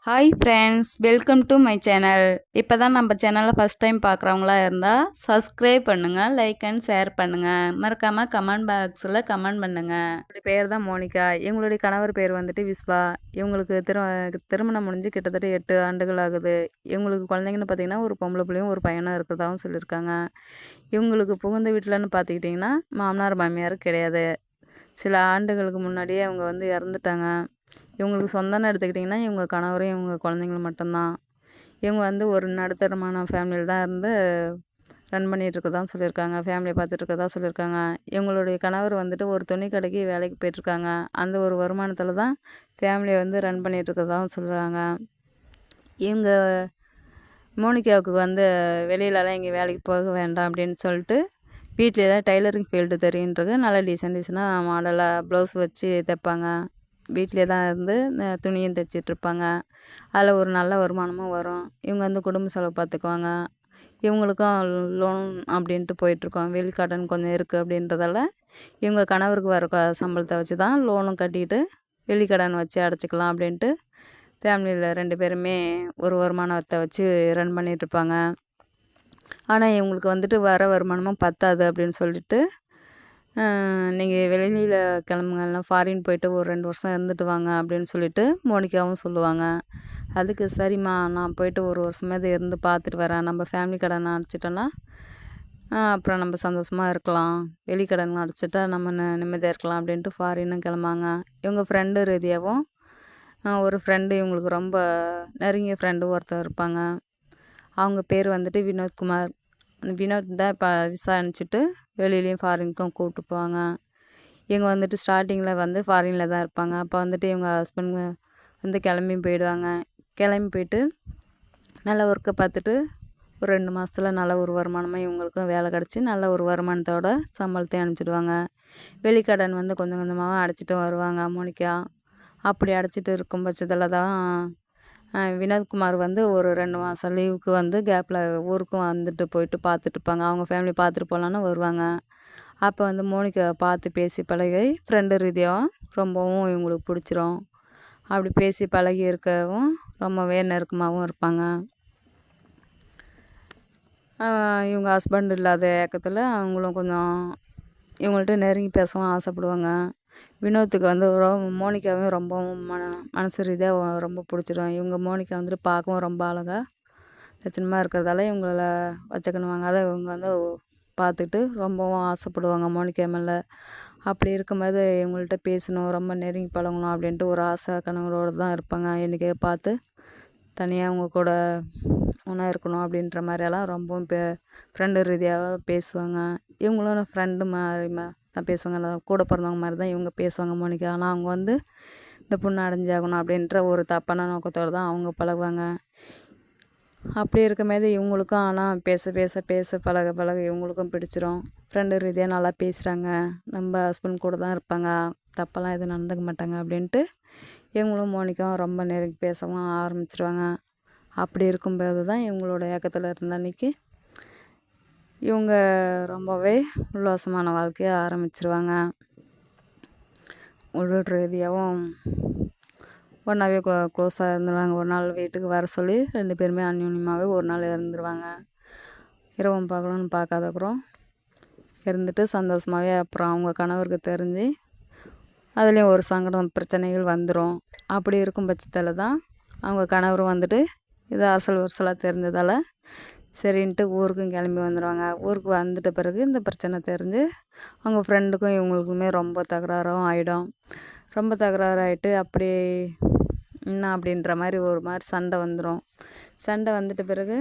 Hi friends, welcome to my channel. இப்போ தான் நம்ம சேனலை ஃபஸ்ட் டைம் பார்க்குறவங்களா இருந்தால் சப்ஸ்கிரைப் பண்ணுங்கள், லைக் அண்ட் ஷேர் பண்ணுங்கள். மறக்காமல் கமெண்ட் பாக்ஸில் கமெண்ட் பண்ணுங்கள். என்னுடைய பேர் தான் மோனிகா. எங்களுடைய கணவர் பேர் வந்துட்டு விஸ்வா. இவங்களுக்கு திருமணம் முடிஞ்சு கிட்டத்தட்ட 8 ஆண்டுகள் ஆகுது. இவங்களுக்கு குழந்தைங்கன்னு பார்த்தீங்கன்னா ஒரு பொம்பளை பிள்ளையும் ஒரு பையனும் இருக்கிறதாகவும் சொல்லியிருக்காங்க. இவங்களுக்கு புகுந்த வீட்டிலன்னு பார்த்துக்கிட்டிங்கன்னா மாமனார் மாமியார் கிடையாது. சில ஆண்டுகளுக்கு முன்னாடியே அவங்க வந்து இறந்துட்டாங்க. இவங்களுக்கு சொந்தம்னு எடுத்துக்கிட்டிங்கன்னா இவங்க கணவரும் இவங்க குழந்தைங்களும் மட்டும்தான். இவங்க வந்து ஒரு நடுத்தரமான ஃபேமிலியில் தான் இருந்து ரன் பண்ணிகிட்ருக்கதான் சொல்லியிருக்காங்க. ஃபேமிலியை பார்த்துட்ருக்கதா சொல்லியிருக்காங்க. இவங்களுடைய கணவர் வந்துட்டு ஒரு துணி கடைக்கு வேலைக்கு போயிட்டுருக்காங்க. அந்த ஒரு வருமானத்தில் தான் ஃபேமிலியை வந்து ரன் பண்ணிகிட்ருக்கதாகவும் சொல்கிறாங்க. இவங்க மோனிகாவுக்கு வந்து வெளியிலலாம் எங்கேயும் வேலைக்கு போக வேண்டாம் அப்படின்னு சொல்லிட்டு வீட்டிலே தான் டைலரிங் ஃபீல்டு தெரியுன்றது நல்லா டீசெண்டாக மாடலாக ப்ளவுஸ் வச்சு தைப்பாங்க. வீட்டிலே தான் இருந்து துணியும் தைச்சிட்ருப்பாங்க. அதில் ஒரு நல்ல வருமானமும் வரும். இவங்க வந்து குடும்ப செலவு பார்த்துக்குவாங்க. இவங்களுக்கும் லோன் அப்படின்ட்டு போயிட்டுருக்கோம். வெளி கடன் கொஞ்சம் இருக்குது அப்படின்றதால இவங்க கணவருக்கு வர சம்பளத்தை வச்சு தான் லோனும் கட்டிக்கிட்டு வெளி கடன் வச்சு அடைச்சிக்கலாம் அப்படின்ட்டு ஃபேமிலியில் 2 பேருமே ஒரு வருமானத்தை வச்சு ரன் பண்ணிகிட்ருப்பாங்க. ஆனால் இவங்களுக்கு வந்துட்டு வர வருமானமும் பத்தாது அப்படின்னு சொல்லிட்டு நீங்கள் வெளியில் கிளம்புங்கலாம் ஃபாரின் போயிட்டு ஒரு 2 வருஷம் இருந்துட்டு வாங்க அப்படின்னு சொல்லிட்டு மோனிகாவும் சொல்லுவாங்க. அதுக்கு சரிம்மா நான் போயிட்டு ஒரு வருஷமாவது இருந்து பார்த்துட்டு வரேன். நம்ம ஃபேமிலி கடன் அடைச்சிட்டோன்னா அப்புறம் நம்ம சந்தோஷமாக இருக்கலாம். வெளி கடன் அடைச்சிட்டா நம்ம நிம்மதியாக இருக்கலாம் அப்படின்ட்டு ஃபாரினும் கிளம்பாங்க. இவங்க ஃப்ரெண்டு ரீதியாகவும் ஒரு ஃப்ரெண்டு இவங்களுக்கு ரொம்ப நெருங்கிய ஃப்ரெண்டு ஒருத்தர் இருப்பாங்க. அவங்க பேர் வந்துட்டு வினோத்குமார். வினோத் தான் இப்போ விசா அனுப்பிச்சிட்டு வெளியிலையும் ஃபாரினுக்கும் கூப்பிட்டு போவாங்க. இவங்க வந்துட்டு ஸ்டார்டிங்கில் வந்து ஃபாரினில் தான் இருப்பாங்க. அப்போ வந்துட்டு இவங்க ஹஸ்பண்ட் வந்து கிளம்பி போயிடுவாங்க. கிளம்பி போயிட்டு நல்ல ஒர்க்கை பார்த்துட்டு ஒரு 2 மாதத்தில் நல்ல ஒரு வருமானமாக இவங்களுக்கும் வேலை கிடச்சி நல்ல ஒரு வருமானத்தோட சம்பளத்தையும் அனுப்பிச்சிடுவாங்க. வெளிக்கடன் வந்து கொஞ்சம் கொஞ்சமாக அடைச்சிட்டு வருவாங்க மோனிகா. அப்படி அடைச்சிட்டு இருக்கும் பட்சத்தில் தான் வினோத்குமார் வந்து ஒரு 2 மாதம் லீவுக்கு வந்து கேப்பில் ஊருக்கும் வந்துட்டு போயிட்டு பார்த்துட்ருப்பாங்க. அவங்க ஃபேமிலி பார்த்துட்டு போகலான்னு வருவாங்க. அப்போ வந்து மோனிகா பார்த்து பேசி பழகி ஃப்ரெண்டு ரீதியாகவும் ரொம்பவும் இவங்களுக்கு பிடிச்சிரும். அப்படி பேசி பழகி இருக்கவும் ரொம்பவே நெருக்கமாகவும் இருப்பாங்க. இவங்க ஹஸ்பண்ட் இல்லாத ஏக்கத்தில் அவங்களும் கொஞ்சம் இவங்கள்ட்ட நெருங்கி பேசவும் ஆசைப்படுவாங்க. வினோத்துக்கு வந்து மோனிகாவும் ரொம்பவும் மனசு ரீதியாக ரொம்ப பிடிச்சிடும். இவங்க மோனிகா வந்துட்டு பார்க்கவும் ரொம்ப அழகாக லட்சணமாக இருக்கிறதால இவங்கள வச்சுக்கணுவாங்க. அதை இவங்க வந்து பார்த்துட்டு ரொம்பவும் ஆசைப்படுவாங்க மோனிகா மேலே. அப்படி இருக்கும்போது இவங்கள்ட்ட பேசணும், ரொம்ப நெருங்கி பழகணும் அப்படின்ட்டு ஒரு ஆசை கணவரோடு தான் இருப்பாங்க. என்றைக்கே பார்த்து தனியாக அவங்க கூட ஒன்றா இருக்கணும் அப்படின்ற மாதிரியெல்லாம் ரொம்பவும் ஃப்ரெண்டு ரீதியாக பேசுவாங்க. இவங்களும் ஃப்ரெண்டு மாதிரி தான் பேசுவாங்க. கூட பிறந்தவங்க மாதிரி தான் இவங்க பேசுவாங்க மோனிகா. ஆனால் அவங்க வந்து இந்த பொண்ணு அடைஞ்சாகணும் அப்படின்ற ஒரு தப்பான நோக்கத்தோடு தான் அவங்க பழகுவாங்க. அப்படி இருக்கும்போது இவங்களுக்கும் ஆனால் பேச பேச பேச பழக பழக இவங்களுக்கும் பிடிச்சிரும். ஃப்ரெண்டு ரீதியாக நல்லா பேசுகிறாங்க, நம்ம ஹஸ்பண்ட் கூட தான் இருப்பாங்க, தப்பெல்லாம் எதுவும் நடந்துக்க மாட்டாங்க அப்படின்ட்டு இவங்களும் மோனிகாவும் ரொம்ப நெருங்கி பேசவும் ஆரம்பிச்சிருவாங்க. அப்படி இருக்கும்போது தான் இவங்களோட ஏக்கத்தில் இருந்த அன்றைக்கி இவங்க ரொம்பவே உல்லாசமான வாழ்க்கையை ஆரம்பிச்சிருவாங்க. உடல் ரீதியாகவும் ஒன்றாவே க்ளோஸாக இருந்துருவாங்க. ஒரு நாள் வீட்டுக்கு வர சொல்லி 2 பேருமே அந்யோன்யமாகவே ஒரு நாள் இருந்துருவாங்க. இரவும் பகலும்னு பார்க்காதப்புறம் இருந்துட்டு சந்தோஷமாகவே அப்புறம் அவங்க கணவருக்கு தெரிஞ்சு அதுலேயும் ஒரு சங்கடம் பிரச்சனைகள் வந்துடும். அப்படி இருக்கும் பட்சத்தில் தான் அவங்க கணவரும் வந்துட்டு இது அசல் வருசலாக தெரிஞ்சதால் சரின்ட்டு ஊருக்கும் கிளம்பி வந்துடுவாங்க. ஊருக்கு வந்துட்ட பிறகு இந்த பிரச்சனை தெரிஞ்சு அவங்க ஃப்ரெண்டுக்கும் இவங்களுக்குமே ரொம்ப தகராறாகவும் ஆகிடும். ரொம்ப தகராறாயிட்டு அப்படியே என்ன அப்படின்ற மாதிரி ஒரு மாதிரி சண்டை வந்துடும். சண்டை வந்துட்ட பிறகு